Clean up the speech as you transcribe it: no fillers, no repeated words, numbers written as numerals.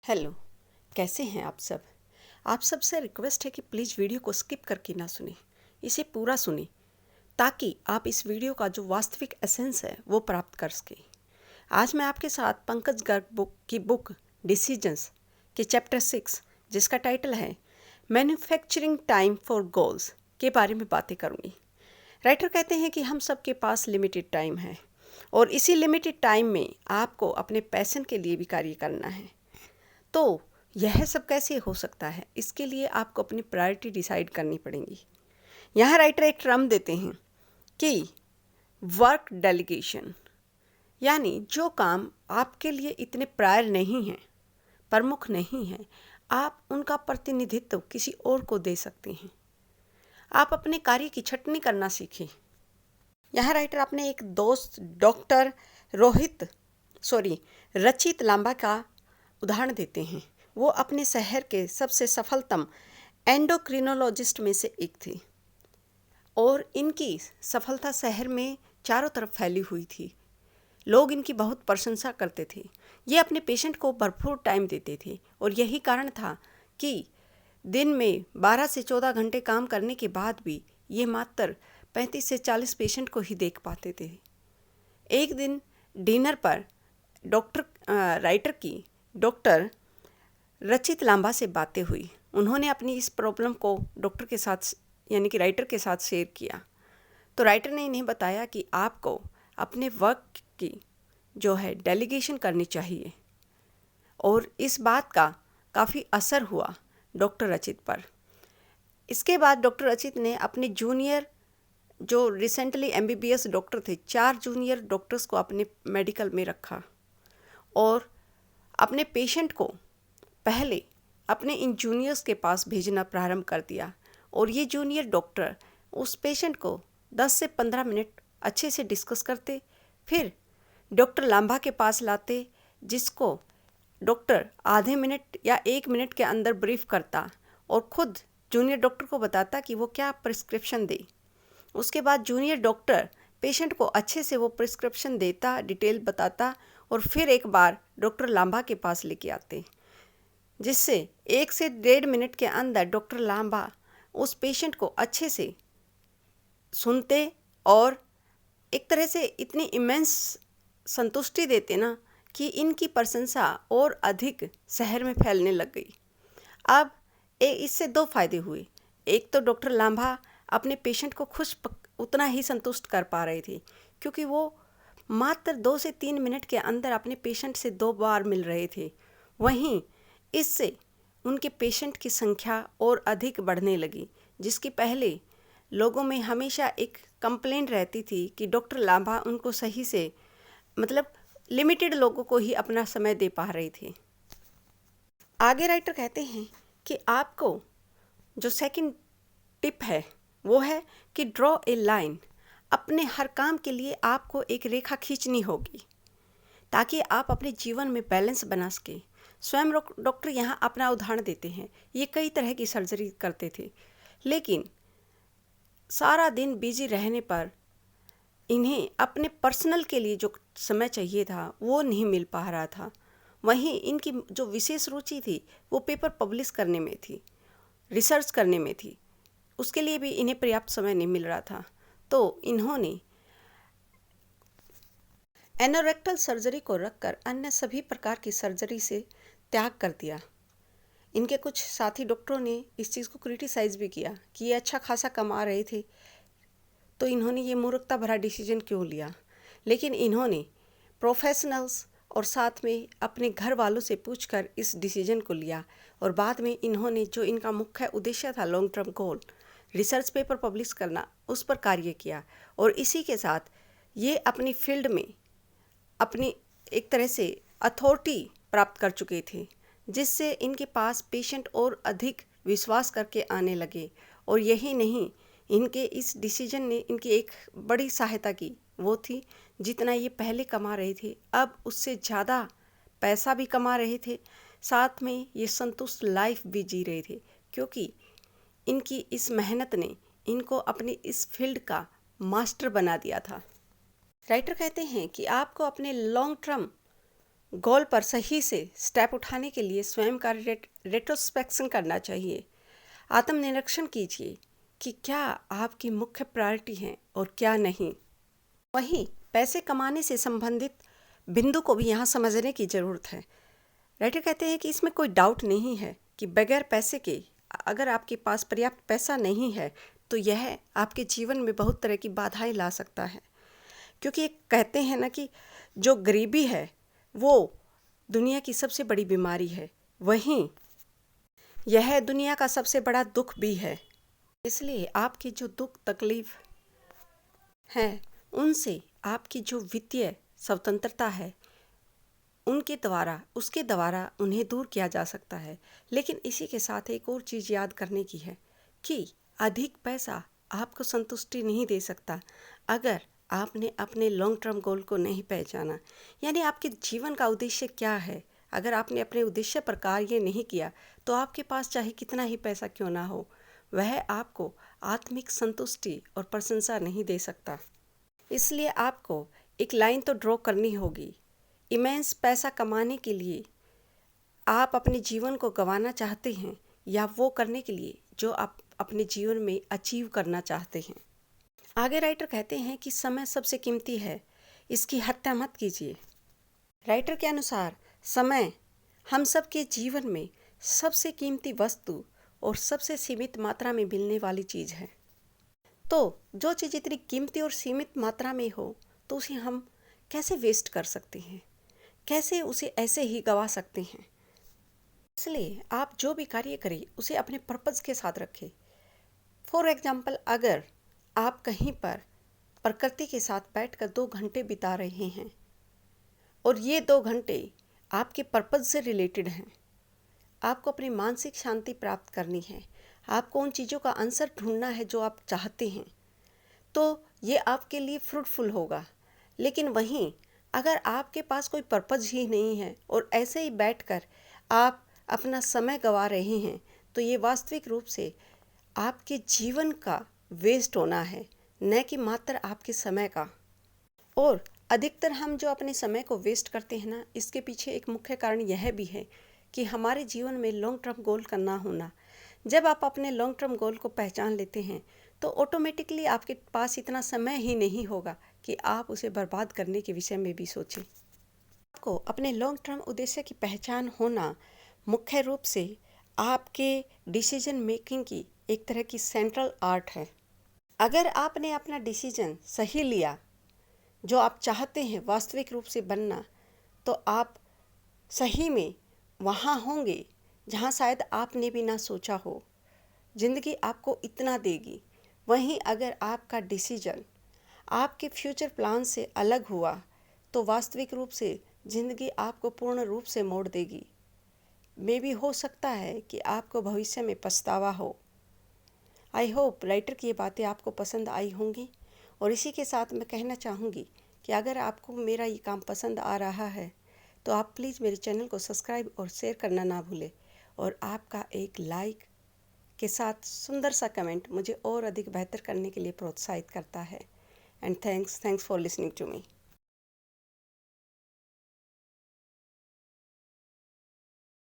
Hello, कैसे हैं आप सब? आप सबसे रिक्वेस्ट है कि प्लीज़ वीडियो को स्किप करके ना सुनें, इसे पूरा सुनें ताकि आप इस वीडियो का जो वास्तविक एसेंस है वो प्राप्त कर सकें। आज मैं आपके साथ पंकज गर्ग की बुक डिसीजंस के चैप्टर 6 जिसका टाइटल है मैन्युफैक्चरिंग टाइम फॉर गोल्स के बारे में बातें करूँगी। राइटर कहते हैं कि हम सबके पास लिमिटेड टाइम है और इसी लिमिटेड टाइम में आपको अपने पैशन के लिए भी कार्य करना है। तो यह सब कैसे हो सकता है? इसके लिए आपको अपनी प्रायोरिटी डिसाइड करनी पड़ेगी। यहाँ राइटर एक टर्म देते हैं कि वर्क डेलीगेशन, यानी जो काम आपके लिए इतने प्रायर नहीं हैं, प्रमुख नहीं हैं, आप उनका प्रतिनिधित्व किसी और को दे सकते हैं। आप अपने कार्य की छटनी करना सीखें। यहाँ राइटर अपने एक दोस्त डॉक्टर रचित लांबा का उदाहरण देते हैं। वो अपने शहर के सबसे सफलतम एंडोक्रिनोलॉजिस्ट में से एक थे और इनकी सफलता शहर में चारों तरफ फैली हुई थी। लोग इनकी बहुत प्रशंसा करते थे। ये अपने पेशेंट को भरपूर टाइम देते थे और यही कारण था कि दिन में 12 से 14 घंटे काम करने के बाद भी ये मात्र 35 से 40 पेशेंट को ही देख पाते थे। एक दिन डिनर पर राइटर की डॉक्टर रचित लांबा से बातें हुई। उन्होंने अपनी इस प्रॉब्लम को डॉक्टर के साथ यानी कि राइटर के साथ शेयर किया। तो राइटर ने इन्हें बताया कि आपको अपने वर्क की जो है डेलीगेशन करनी चाहिए और इस बात का काफ़ी असर हुआ डॉक्टर रचित पर। इसके बाद डॉक्टर रचित ने अपने जूनियर जो रिसेंटली MBBS डॉक्टर थे, 4 जूनियर डॉक्टर्स को अपने मेडिकल में रखा और अपने पेशेंट को पहले अपने इन जूनियर्स के पास भेजना प्रारंभ कर दिया और ये जूनियर डॉक्टर उस पेशेंट को 10 से 15 मिनट अच्छे से डिस्कस करते, फिर डॉक्टर लांबा के पास लाते जिसको डॉक्टर आधे मिनट या 1 मिनट के अंदर ब्रीफ करता और ख़ुद जूनियर डॉक्टर को बताता कि वो क्या प्रिस्क्रिप्शन दे। उसके बाद जूनियर डॉक्टर पेशेंट को अच्छे से वो प्रिस्क्रिप्शन देता, डिटेल बताता और फिर एक बार डॉक्टर लांबा के पास लेके आते, जिससे 1 से 1.5 मिनट के अंदर डॉक्टर लांबा उस पेशेंट को अच्छे से सुनते और एक तरह से इतनी इमेंस संतुष्टि देते ना कि इनकी प्रशंसा और अधिक शहर में फैलने लग गई। अब इससे 2 फायदे हुए। एक तो डॉक्टर लांबा अपने पेशेंट को उतना ही संतुष्ट कर पा रहे थे क्योंकि वो मात्र 2 से 3 मिनट के अंदर अपने पेशेंट से 2 बार मिल रहे थे। वहीं इससे उनके पेशेंट की संख्या और अधिक बढ़ने लगी, जिसकी पहले लोगों में हमेशा एक कंप्लेंट रहती थी कि डॉक्टर लांबा उनको सही से मतलब लिमिटेड लोगों को ही अपना समय दे पा रहे थे। आगे राइटर कहते हैं कि आपको जो सेकंड टिप है वो है कि ड्रॉ ए लाइन। अपने हर काम के लिए आपको एक रेखा खींचनी होगी ताकि आप अपने जीवन में बैलेंस बना सकें। स्वयं डॉक्टर यहाँ अपना उदाहरण देते हैं। ये कई तरह की सर्जरी करते थे लेकिन सारा दिन बिजी रहने पर इन्हें अपने पर्सनल के लिए जो समय चाहिए था वो नहीं मिल पा रहा था। वहीं इनकी जो विशेष रुचि थी वो पेपर पब्लिश करने में थी, रिसर्च करने में थी, उसके लिए भी इन्हें पर्याप्त समय नहीं मिल रहा था। तो इन्होंने एनोरेक्टल सर्जरी को रखकर अन्य सभी प्रकार की सर्जरी से त्याग कर दिया। इनके कुछ साथी डॉक्टरों ने इस चीज़ को क्रिटिसाइज़ भी किया कि ये अच्छा खासा कमा रहे थे तो इन्होंने ये मूर्खता भरा डिसीजन क्यों लिया। लेकिन इन्होंने प्रोफेशनल्स और साथ में अपने घर वालों से पूछकर इस डिसीजन को लिया और बाद में इन्होंने जो इनका मुख्य उद्देश्य था, long term goal, research paper publish करना, उस पर कार्य किया और इसी के साथ ये अपनी फील्ड में अपनी एक तरह से अथॉरिटी प्राप्त कर चुके थे, जिससे इनके पास पेशेंट और अधिक विश्वास करके आने लगे। और यही नहीं, इनके इस डिसीजन ने इनकी एक बड़ी सहायता की, वो थी जितना ये पहले कमा रहे थे अब उससे ज़्यादा पैसा भी कमा रहे थे, साथ में ये संतुष्ट लाइफ भी जी रहे थे क्योंकि इनकी इस मेहनत ने इनको अपनी इस फील्ड का मास्टर बना दिया था। राइटर कहते हैं कि आपको अपने लॉन्ग टर्म गोल पर सही से स्टेप उठाने के लिए स्वयं का रेट्रोस्पेक्शन करना चाहिए। आत्मनिरीक्षण कीजिए कि क्या आपकी मुख्य प्रायोरिटी है और क्या नहीं। वहीं पैसे कमाने से संबंधित बिंदु को भी यहाँ समझने की ज़रूरत है। राइटर कहते हैं कि इसमें कोई डाउट नहीं है कि बगैर पैसे के, अगर आपके पास पर्याप्त पैसा नहीं है तो यह आपके जीवन में बहुत तरह की बाधाएं ला सकता है। क्योंकि एक कहते हैं ना कि जो गरीबी है वो दुनिया की सबसे बड़ी बीमारी है, वहीं यह दुनिया का सबसे बड़ा दुख भी है। इसलिए आपकी जो दुख तकलीफ है उनसे आपकी जो वित्तीय स्वतंत्रता है उसके द्वारा उन्हें दूर किया जा सकता है। लेकिन इसी के साथ एक और चीज़ याद करने की है कि अधिक पैसा आपको संतुष्टि नहीं दे सकता अगर आपने अपने लॉन्ग टर्म गोल को नहीं पहचाना। यानी आपके जीवन का उद्देश्य क्या है, अगर आपने अपने उद्देश्य पर कार्य नहीं किया तो आपके पास चाहे कितना ही पैसा क्यों ना हो, वह आपको आत्मिक संतुष्टि और प्रशंसा नहीं दे सकता। इसलिए आपको एक लाइन तो ड्रॉ करनी होगी। इमेंस पैसा कमाने के लिए आप अपने जीवन को गंवाना चाहते हैं या वो करने के लिए जो आप अपने जीवन में अचीव करना चाहते हैं। आगे राइटर कहते हैं कि समय सबसे कीमती है, इसकी हत्या मत कीजिए। राइटर के अनुसार समय हम सब के जीवन में सबसे कीमती वस्तु और सबसे सीमित मात्रा में मिलने वाली चीज़ है। तो जो चीज़ इतनी कीमती और सीमित मात्रा में हो तो उसे हम कैसे वेस्ट कर सकते हैं, कैसे उसे ऐसे ही गवा सकते हैं। इसलिए आप जो भी कार्य करें उसे अपने पर्पज़ के साथ रखें। फॉर एग्जाम्पल, अगर आप कहीं पर प्रकृति के साथ बैठकर 2 घंटे बिता रहे हैं और ये 2 घंटे आपके पर्पज़ से रिलेटेड हैं, आपको अपनी मानसिक शांति प्राप्त करनी है, आपको उन चीज़ों का आंसर ढूंढना है जो आप चाहते हैं, तो ये आपके लिए फ्रूटफुल होगा। लेकिन वहीं अगर आपके पास कोई पर्पज़ ही नहीं है और ऐसे ही बैठकर आप अपना समय गंवा रहे हैं तो ये वास्तविक रूप से आपके जीवन का वेस्ट होना है, न कि मात्र आपके समय का। और अधिकतर हम जो अपने समय को वेस्ट करते हैं ना, इसके पीछे एक मुख्य कारण यह भी है कि हमारे जीवन में लॉन्ग टर्म गोल का ना होना। जब आप अपने लॉन्ग टर्म गोल को पहचान लेते हैं तो ऑटोमेटिकली आपके पास इतना समय ही नहीं होगा कि आप उसे बर्बाद करने के विषय में भी सोचें। आपको अपने लॉन्ग टर्म उद्देश्य की पहचान होना मुख्य रूप से आपके डिसीजन मेकिंग की एक तरह की सेंट्रल आर्ट है। अगर आपने अपना डिसीजन सही लिया, जो आप चाहते हैं वास्तविक रूप से बनना, तो आप सही में वहाँ होंगे जहाँ शायद आपने भी ना सोचा हो। ज़िंदगी आपको इतना देगी। वहीं अगर आपका डिसीजन आपके फ्यूचर प्लान से अलग हुआ तो वास्तविक रूप से ज़िंदगी आपको पूर्ण रूप से मोड़ देगी। मे भी हो सकता है कि आपको भविष्य में पछतावा हो। आई होप राइटर की ये बातें आपको पसंद आई होंगी। और इसी के साथ मैं कहना चाहूँगी कि अगर आपको मेरा ये काम पसंद आ रहा है तो आप प्लीज़ मेरे चैनल को सब्सक्राइब और शेयर करना ना भूलें। और आपका एक लाइक के साथ सुंदर सा कमेंट मुझे और अधिक बेहतर करने के लिए प्रोत्साहित करता है। And thanks for listening to me.